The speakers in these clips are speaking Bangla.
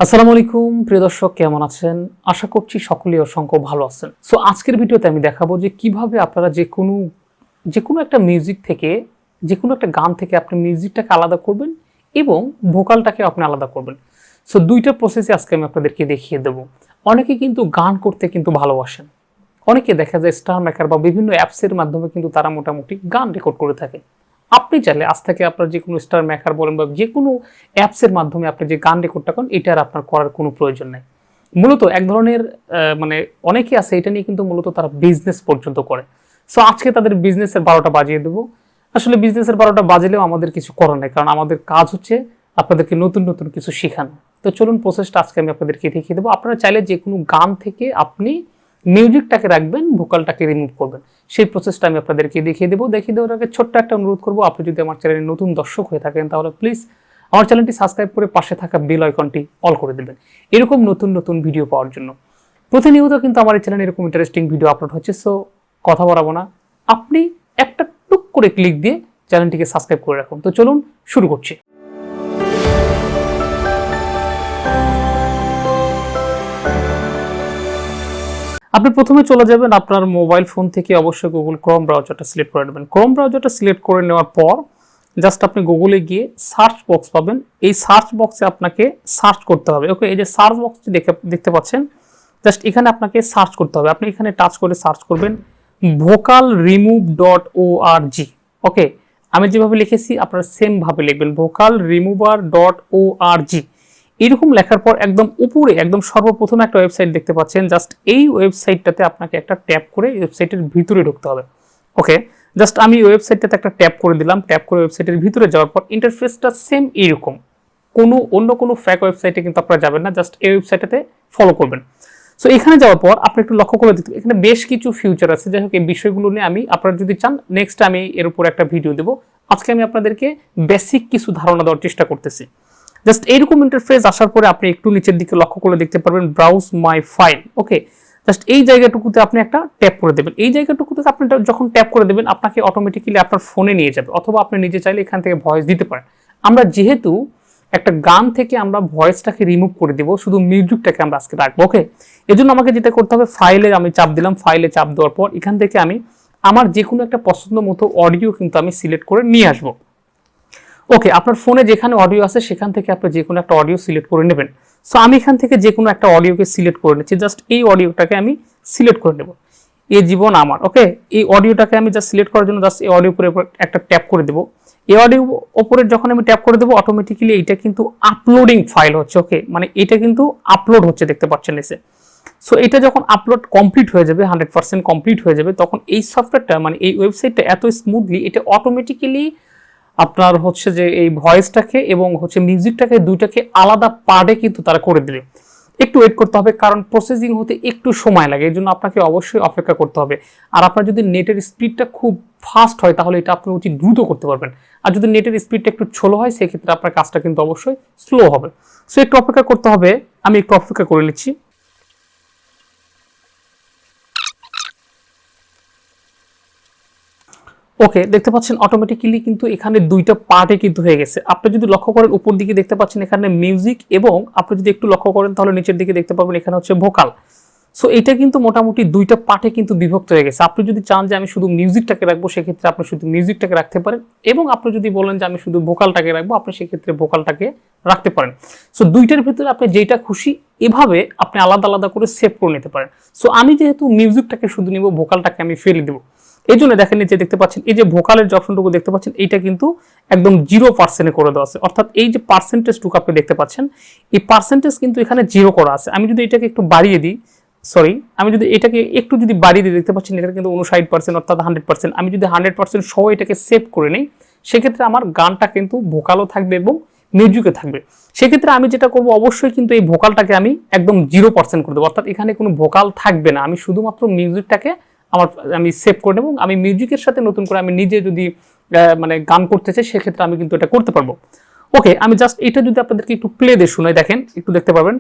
আসসালামু আলাইকুম প্রিয় দর্শক, কেমন আছেন? আশা করছি সকলেই অসংখ্য ভালো আছেন। সো আজকের ভিডিওতে আমি দেখাবো যে কিভাবে আপনারা যে কোনো একটা মিউজিক থেকে, যে কোনো একটা গান থেকে আপনি মিউজিকটাকে আলাদা করবেন এবং ভোকালটাকে আপনি আলাদা করবেন। সো দুইটা প্রসেসই আজকে আমি আপনাদেরকে দেখিয়ে দেবো। অনেকে কিন্তু গান করতে কিন্তু ভালোবাসেন, অনেকে দেখা যায় স্টার মেকার বা বিভিন্ন অ্যাপসের মাধ্যমে কিন্তু তারা মোটামুটি গান রেকর্ড করে থাকে। আপনি চাইলে আজ থেকে আপনার যে কোনো স্টার মেকার বলেন বা যে কোনো অ্যাপসের মাধ্যমে আপনি যে গান রেকর্ডটা করেন, এটা আর আপনার করার কোনো প্রয়োজন নেই। মূলত এক ধরনের মানে অনেকে আছে এটা নিয়ে কিন্তু মূলত তারা বিজনেস পর্যন্ত করে। সো আজকে তাদের বিজনেসের 12টা বাজিয়ে দেবো। আসলে বিজনেসের 12টা বাজলেও আমাদের কিছু করার নেই, কারণ আমাদের কাজ হচ্ছে আপনাদেরকে নতুন নতুন কিছু শেখানো। তো চলুন প্রসেসটা আজকে আমি আপনাদেরকে দেখিয়ে দেবো। আপনারা চাইলে যে কোনো গান থেকে আপনি মিউজিকটাকে রাখবেন, ভোকালটাকে রিমুভ করবেন, সেই প্রসেসটা আমি আপনাদেরকে দেখিয়ে দেওয়ার আগে ছোট্ট একটা অনুরোধ করবো, আপনি যদি আমার চ্যানেলে নতুন দর্শক হয়ে থাকেন তাহলে প্লিজ আমার চ্যানেলটি সাবস্ক্রাইব করে পাশে থাকা বেল আইকনটি অল করে দেবেন এরকম নতুন নতুন ভিডিও পাওয়ার জন্য। প্রতিনিয়ত কিন্তু আমার এই চ্যানেলে এরকম ইন্টারেস্টিং ভিডিও আপলোড হচ্ছে। সো কথা বাড়াবো না, আপনি একটা টুক করে ক্লিক দিয়ে চ্যানেলটিকে সাবস্ক্রাইব করে রাখুন। তো চলুন শুরু করছি। আপনি প্রথমে চলে যাবেন আপনার মোবাইল ফোন থেকে, অবশ্যই গুগল ক্রোম ব্রাউজারটা সিলেক্ট করে নেবেন। ক্রোম ব্রাউজারটা সিলেক্ট করে নেওয়ার পর জাস্ট আপনি গুগলে গিয়ে সার্চ বক্স পাবেন, এই সার্চ বক্সে আপনাকে সার্চ করতে হবে। ওকে, এই যে সার্চ বক্সটি দেখতে পাচ্ছেন, জাস্ট এখানে আপনাকে সার্চ করতে হবে। আপনি এখানে টাচ করে সার্চ করবেন vocalremove.org। ওকে, আমি যেভাবে লিখেছি আপনারা সেম ভাবে লিখবেন, vocalremover.org। এরকম লেখার পর একদম উপরে একদম সর্বপ্রথম একটা ওয়েবসাইট দেখতে পাচ্ছেন, জাস্ট এই ওয়েবসাইটটাতে আপনাকে একটা ট্যাপ করে ওয়েবসাইটের ভিতরে ঢুকতে হবে। ওকে, জাস্ট আমি ওয়েবসাইটটাতে একটা ট্যাপ করে দিলাম। ট্যাপ করে ওয়েবসাইটের ভিতরে যাওয়ার পর ইন্টারফেসটা সেম এইরকম, অন্য কোনো ফ্যাক ওয়েবসাইটে কিন্তু আপনারা যাবেন না, জাস্ট এই ওয়েবসাইটটাতে ফলো করবেন। সো এখানে যাওয়ার পর আপনি একটু লক্ষ্য করে দেখতে, এখানে বেশ কিছু ফিউচার আছে। যাই হোক, এই বিষয়গুলো নিয়ে আমি আপনারা যদি চান নেক্সট আমি এর উপর একটা ভিডিও দেবো। আজকে আমি আপনাদেরকে বেসিক কিছু ধারণা দেওয়ার চেষ্টা করতেছি। জাস্ট এইরকম ইন্টারফেস আসার পরে আপনি একটু নিচের দিকে লক্ষ্য করে দেখতে পারবেন ব্রাউজ মাই ফাইল। ওকে, জাস্ট এই জায়গাটুকুতে আপনি একটা ট্যাপ করে দেবেন। এই জায়গাটুকুতে আপনি যখন ট্যাপ করে দেবেন আপনাকে অটোমেটিক্যালি আপনার ফোনে নিয়ে যাবে, অথবা আপনি নিজে চাইলে এখান থেকে ভয়েস দিতে পারেন। আমরা যেহেতু একটা গান থেকে আমরা ভয়েসটাকে রিমুভ করে দিব, শুধু মিউজিকটাকে আমরা আজকে রাখবো। ওকে, এজন্য আমাকে যেটা করতে হবে, ফাইলে আমি চাপ দিলাম। ফাইলে চাপ দেওয়ার পর এখান থেকে আমি আমার যে কোনো একটা পছন্দ মতো অডিও কিন্তু আমি সিলেক্ট করে নিয়ে আসবো। ওকে, আপনার ফোনে যেখানে অডিও আছে সেখান থেকে আপনি যে কোনো একটা অডিও সিলেক্ট করে নেবেন। সো আমি এখান থেকে যে কোনো একটা অডিওকে সিলেক্ট করে নিচ্ছি। জাস্ট এই অডিওটাকে আমি সিলেক্ট করে নেব, এই জীবন আমার। ওকে, এই অডিওটাকে আমি জাস্ট সিলেক্ট করার জন্য জাস্ট এই অডিও উপরে একটা ট্যাপ করে দেবো। এই অডিও উপরে যখন আমি ট্যাপ করে দেবো অটোমেটিক্যালি এইটা কিন্তু আপলোডিং ফাইল হচ্ছে। ওকে, মানে এটা কিন্তু আপলোড হচ্ছে, দেখতে পাচ্ছেন এসে। সো এটা যখন আপলোড কমপ্লিট হয়ে যাবে, 100% কমপ্লিট হয়ে যাবে, তখন এই সফটওয়্যারটা মানে এই ওয়েবসাইটটা এত স্মুথলি এটা অটোমেটিক্যালি আপনার হচ্ছে যে এই ভয়েসটাকে এবং হচ্ছে মিউজিকটাকে দুইটাকে আলাদা পার্টে কিন্তু তারা করে দিবে। একটু ওয়েট করতে হবে, কারণ প্রসেসিং হতে একটু সময় লাগে, এই জন্য আপনাকে অবশ্যই অপেক্ষা করতে হবে। আর আপনার যদি নেটের স্পিডটা খুব ফাস্ট হয় তাহলে এটা আপনি অতি দ্রুত করতে পারবেন, আর যদি নেটের স্পিডটা একটু স্লো হয় সেক্ষেত্রে আপনার কাজটা কিন্তু অবশ্যই স্লো হবে। সো একটু অপেক্ষা করতে হবে, আমি একটু অপেক্ষা করে নিচ্ছি। ওকে, দেখতে পাচ্ছেন অটোমেটিক্যালি কিন্তু এখানে দুইটা পার্টে কিন্তু হয়ে গেছে। আপনি যদি লক্ষ্য করেন উপর দিকে দেখতে পাচ্ছেন এখানে মিউজিক, এবং আপনি যদি একটু লক্ষ্য করেন তাহলে নিচের দিকে দেখতে পাবেন এখানে হচ্ছে ভোকাল। সো এটা কিন্তু মোটামুটি দুইটা পার্টে কিন্তু বিভক্ত হয়ে গেছে। আপনি যদি চান যে আমি শুধু মিউজিকটাকে রাখবো সেক্ষেত্রে আপনি শুধু মিউজিকটাকে রাখতে পারেন, এবং আপনি যদি বলেন যে আমি শুধু ভোকালটাকে রাখবো আপনি সেক্ষেত্রে ভোকালটাকে রাখতে পারেন। সো দুইটার ভিতরে আপনি যেটা খুশি এভাবে আপনি আলাদা আলাদা করে সেভ করে নিতে পারেন। সো আমি যেহেতু মিউজিকটাকে শুধু নিব, ভোকালটাকে আমি ফেলে দেবো। এই জন্য দেখেন নিচে দেখতে পাচ্ছেন এই যে ভোকালের যে অপশনটুকু দেখতে পাচ্ছেন এইটা কিন্তু একদম 0% করে দেওয়া আছে, অর্থাৎ এই যে পার্সেন্টেজটুকু আপনি দেখতে পাচ্ছেন এই পার্সেন্টেজ কিন্তু এখানে 0 করা আছে। আমি যদি এটাকে একটু বাড়িয়ে দিই, আমি যদি এটাকে একটু যদি বাড়িয়ে দিই, দেখতে পাচ্ছেন এটা কিন্তু 59% অর্থাৎ 100%। আমি যদি 100% সহ এটাকে সেভ করে নিই সেক্ষেত্রে আমার গানটা কিন্তু ভোকালও থাকবে এবং মিউজিকও থাকবে। সেক্ষেত্রে আমি যেটা করবো অবশ্যই কিন্তু এই ভোকালটাকে আমি একদম 0% করে দেবো, অর্থাৎ এখানে কোনো ভোকাল থাকবে না। আমি শুধুমাত্র মিউজিকটাকে আমি সেভ করে নেব। আমি মিউজিকের সাথে নতুন করে আমি নিজে যদি মানে গান করতে চাই সেক্ষেত্রে আমি কিন্তু এটা করতে পারবো। ওকে, আমি জাস্ট এটা যদি আপনাদেরকে একটু প্লে দিয়ে শোনাই, দেখেন একটু দেখতে পাবেন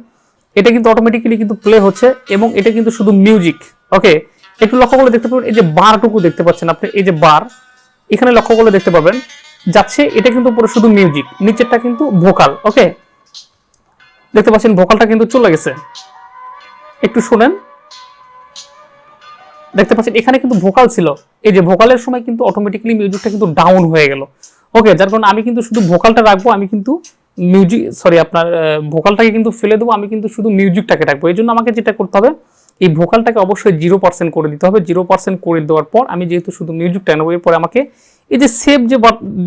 এটা কিন্তু অটোমেটিক্যালি কিন্তু প্লে হচ্ছে, এবং এটা কিন্তু শুধু মিউজিক। ওকে, একটু লক্ষ্য করে দেখতে পাবেন এই যে বারটুকু দেখতে পাচ্ছেন আপনি, এই যে বার এখানে লক্ষ্য করে দেখতে পাবেন যাচ্ছে, এটা কিন্তু পুরো শুধু মিউজিক, নিচেরটা কিন্তু ভোকাল। ওকে, দেখতে পাচ্ছেন ভোকালটা কিন্তু চলে গেছে, একটু শুনেন। দেখতে পাচ্ছেন এখানে কিন্তু ভোকাল ছিল, এই যে ভোকালের সময় কিন্তু অটোমেটিক্যালি মিউজিকটা কিন্তু ডাউন হয়ে গেল। ওকে, যার কারণে আমি কিন্তু শুধু ভোকালটা রাখবো, আমি কিন্তু মিউজিক সরি আপনার ভোকালটাকে কিন্তু ফেলে দেবো, আমি কিন্তু শুধু মিউজিকটাকে রাখবো। এই জন্য আমাকে যেটা করতে হবে, এই ভোকালটাকে অবশ্যই 0% করে দিতে হবে। 0% করে দেওয়ার পর আমি যেহেতু শুধু মিউজিকটা নেবো, এরপরে আমাকে এই যে সেভ যে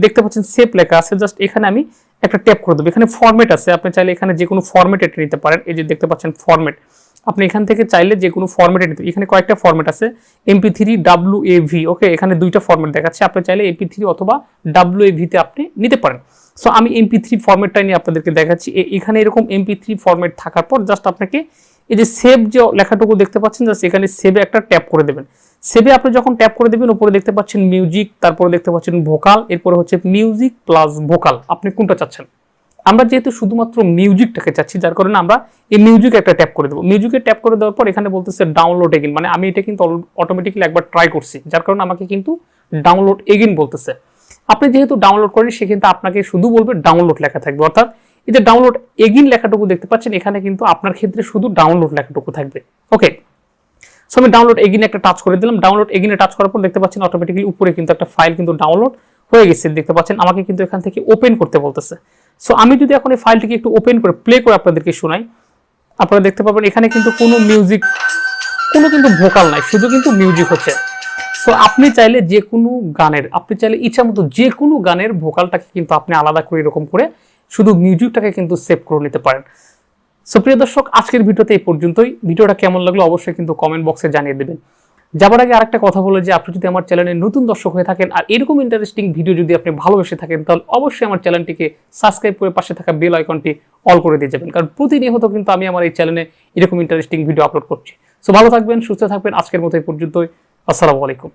দেখতে পাচ্ছেন সেভ লেখা আছে, জাস্ট এখানে আমি একটা ট্যাপ করে দেবো। এখানে ফরম্যাট আছে, আপনি চাইলে এখানে যে কোনো ফরম্যাট এটা নিতে পারেন। এই যে দেখতে পাচ্ছেন ফরম্যাট, আপনি এখান থেকে চাইলে যে কোনো ফরম্যাটে নিতে, এখানে কয়েকটা ফরম্যাট আছে, MP3 WAV। ওকে, এখানে দুইটা ফরম্যাট দেখাচ্ছে, আপনি চাইলে MP3 অথবা WAV তে আপনি নিতে পারেন। সো আমি MP3 ফরম্যাটটাই নিয়ে আপনাদেরকে দেখাচ্ছি। এখানে এরকম MP3 ফরম্যাট থাকার পর জাস্ট আপনাকে এই যে সেভ যে লেখাটুকু দেখতে পাচ্ছেন, জাস্ট এখানে সেভে একটা ট্যাপ করে দেবেন। সেভে আপনি যখন ট্যাপ করে দেবেন, উপরে দেখতে পাচ্ছেন মিউজিক, তারপরে দেখতে পাচ্ছেন ভোকাল, এরপরে হচ্ছে মিউজিক প্লাস ভোকাল, আপনি কোনটা চাচ্ছেন। আমরা যেহেতু শুধুমাত্র মিউজিকটাকে চাচ্ছি, যার কারণে আমরা এই মিউজিক একটা ট্যাপ করে দেবো। মিউজিকে ট্যাপ করে দেওয়ার পর এখানে বলতেছে ডাউনলোড এগেইন, মানে আমি এটা কিন্তু অটোমেটিক্যালি একবার ট্রাই করছি, যার কারণে আমাকে কিন্তু ডাউনলোড এগেইন বলতেছে। আপনি যেহেতু ডাউনলোড করেন, সে কিন্তু আপনাকে শুধু বলবে ডাউনলোড লেখা থাকবে, অর্থাৎ এই যে ডাউনলোড এগেইন লেখাটুকু দেখতে পাচ্ছেন, এখানে কিন্তু আপনার ক্ষেত্রে শুধু ডাউনলোড লেখাটুকু থাকবে। ওকে, সো আমি ডাউনলোড এগেইন একটা টাচ করে দিলাম। ডাউনলোড এগেইনে টাচ করার পর দেখতে পাচ্ছেন অটোমেটিক্যালি উপরে কিন্তু একটা ফাইল কিন্তু ডাউনলোড হয়ে গেছে। দেখতে পাচ্ছেন আমাকে কিন্তু এখান থেকে ওপেন করতে বলতেছে। সো আমি যদি এখন এই ফাইলটিকে একটু ওপেন করে প্লে করে আপনাদেরকে শোনাই, আপনারা দেখতে পাবেন এখানে কিন্তু কোনো মিউজিক, কোনো কিন্তু ভোকাল নাই, শুধু কিন্তু মিউজিক হচ্ছে। সো আপনি চাইলে যে কোনো গানের, আপনি চাইলে ইচ্ছা মতো যে কোনো গানের ভোকালটাকে কিন্তু আপনি আলাদা করে এরকম করে শুধু মিউজিকটাকে কিন্তু সেভ করে নিতে পারেন। সো প্রিয় দর্শক, আজকের ভিডিওতে এই পর্যন্তই। ভিডিওটা কেমন লাগলো অবশ্যই কিন্তু কমেন্ট বক্সে জানিয়ে দেবেন। যাবার আগে আরেকটা কথা বলে যে, আপনি যদি আমার চ্যানেলে নতুন দর্শক হয়ে থাকেন আর এরকম ইন্টারেস্টিং ভিডিও যদি আপনি ভালোবেসে থাকেন, তাহলে অবশ্যই আমার চ্যানেলটিকে সাবস্ক্রাইব করে পাশে থাকা বেল আইকনটি অল করে দিয়ে যাবেন, কারণ প্রতিনিয়ত কিন্তু আমি আমার এই চ্যানেলে এরকম ইন্টারেস্টিং ভিডিও আপলোড করছি। সো ভালো থাকবেন, সুস্থ থাকবেন। আজকের মতো এই পর্যন্তই। আসসালামু আলাইকুম।